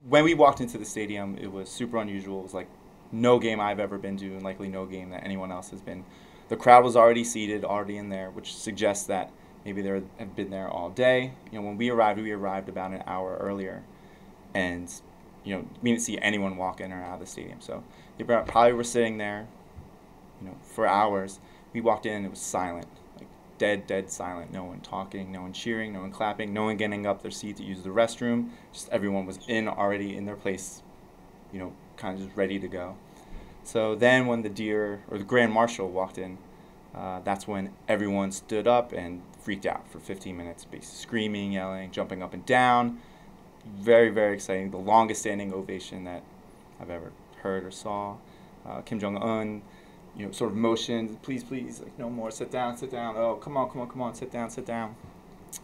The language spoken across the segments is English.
When we walked into the stadium, it was super unusual. It was like no game I've ever been to, and likely no game that anyone else has been. The crowd was already seated, already in there, which suggests that maybe they have been there all day. When we arrived about an hour earlier, and we didn't see anyone walk in or out of the stadium. So they probably were sitting there, for hours. We walked in and it was silent, like dead silent. No one talking, no one cheering, no one clapping, no one getting up their seat to use the restroom. Just everyone was already in their place, kind of just ready to go. So then when the deer or the grand marshal walked in, that's when everyone stood up and freaked out for 15 minutes, basically screaming, yelling, jumping up and down. Very, very exciting. The longest standing ovation that I've ever heard or saw. Kim Jong-un, sort of motioned, please, please, like no more, sit down, sit down. Oh, come on, come on, come on, sit down, sit down.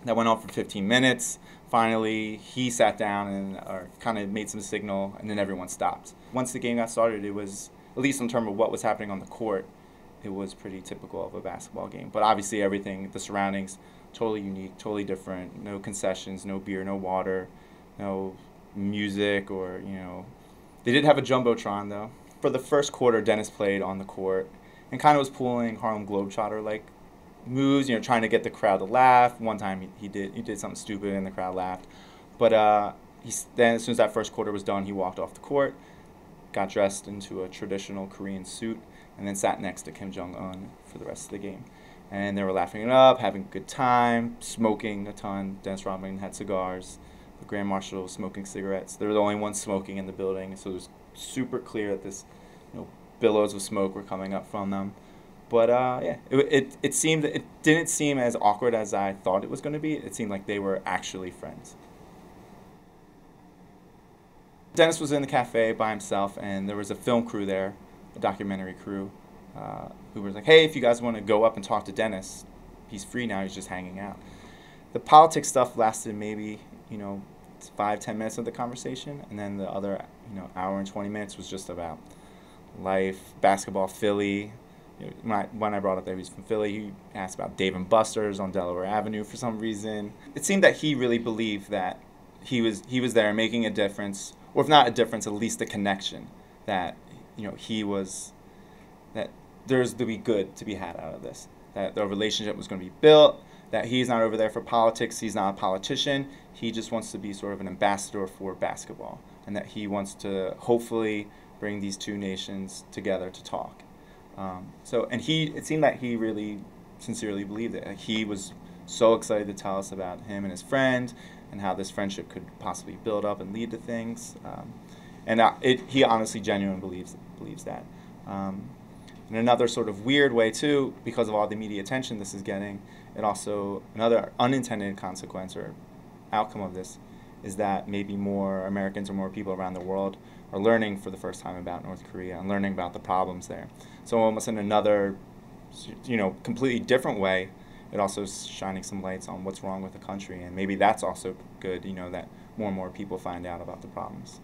That went on for 15 minutes. Finally, he sat down and kind of made some signal, and then everyone stopped. Once the game got started, it was, at least in terms of what was happening on the court, it was pretty typical of a basketball game. But obviously everything, the surroundings, totally unique, totally different. No concessions, no beer, no water, no music they did have a jumbotron though. For the first quarter, Dennis played on the court and kind of was pulling Harlem Globetrotter-like moves, trying to get the crowd to laugh. One time he did something stupid and the crowd laughed. But then as soon as that first quarter was done, he walked off the court, got dressed into a traditional Korean suit, and then sat next to Kim Jong-un for the rest of the game. And they were laughing it up, having a good time, smoking a ton. Dennis Rodman had cigars. The Grand Marshal was smoking cigarettes. They were the only ones smoking in the building, so it was super clear that this, billows of smoke were coming up from them. But yeah, it didn't seem as awkward as I thought it was going to be. It seemed like they were actually friends. Dennis was in the cafe by himself, and there was a film crew there, a documentary crew, who was like, hey, if you guys want to go up and talk to Dennis, he's free now, he's just hanging out. The politics stuff lasted maybe, 5-10 minutes of the conversation, and then the other, hour and 20 minutes was just about life, basketball, Philly. When I brought up that he was from Philly, he asked about Dave and Buster's on Delaware Avenue for some reason. It seemed that he really believed that he was there making a difference, or if not a difference, at least a connection. That that there's to be good to be had out of this. That the relationship was going to be built. That he's not over there for politics. He's not a politician. He just wants to be sort of an ambassador for basketball, and that he wants to hopefully bring these two nations together to talk. It seemed that he really sincerely believed it. Like, he was so excited to tell us about him and his friend and how this friendship could possibly build up and lead to things. He honestly, genuinely believes that. In another sort of weird way too, because of all the media attention this is getting, another unintended consequence or outcome of this is that maybe more Americans or more people around the world are learning for the first time about North Korea and learning about the problems there. So almost in another, completely different way, it also is shining some lights on what's wrong with the country, and maybe that's also good, that more and more people find out about the problems.